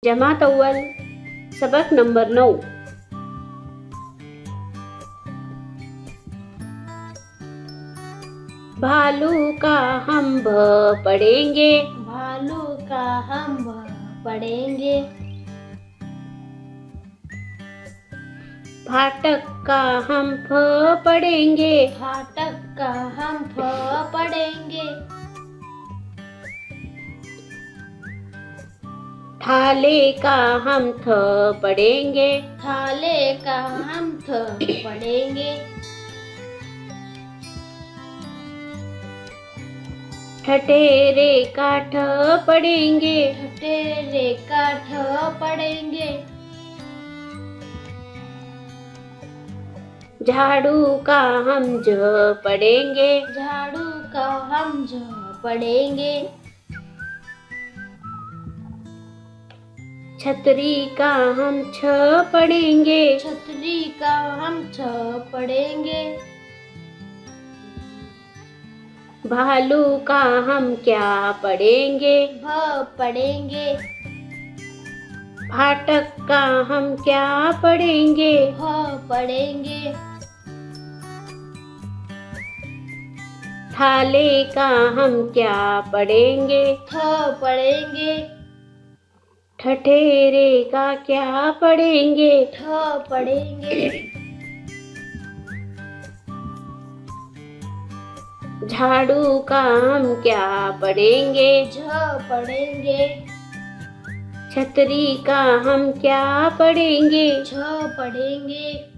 जमात अव्वल सबक नंबर 9। भालू का हम भ पढ़ेंगे, भालू का हम भ पढ़ेंगे। फाटक का हम फ पढ़ेंगे, फाटक का हम फ पढ़ेंगे। थाले का हम थ पढ़ेंगे, थाले का हम थ पढ़ेंगे। ठठेरे का ठ पढ़ेंगे, ठठेरे का ठ पढ़ेंगे। झाड़ू का हम झ पढ़ेंगे, झाड़ू का हम झ पढ़ेंगे। छतरी का हम छ पढ़ेंगे, छतरी का हम छ पढ़ेंगे। भालू का हम क्या पढ़ेंगे, भ पढ़ेंगे। फाटक का हम क्या पढ़ेंगे, भ पढ़ेंगे। थाले का हम क्या पढ़ेंगे, थ पढ़ेंगे। ठठेरे का क्या पढ़ेंगे, ठ पढ़ेंगे। झाड़ू का हम क्या पढ़ेंगे, झ पढ़ेंगे। छतरी का हम क्या पढ़ेंगे, छ पढ़ेंगे।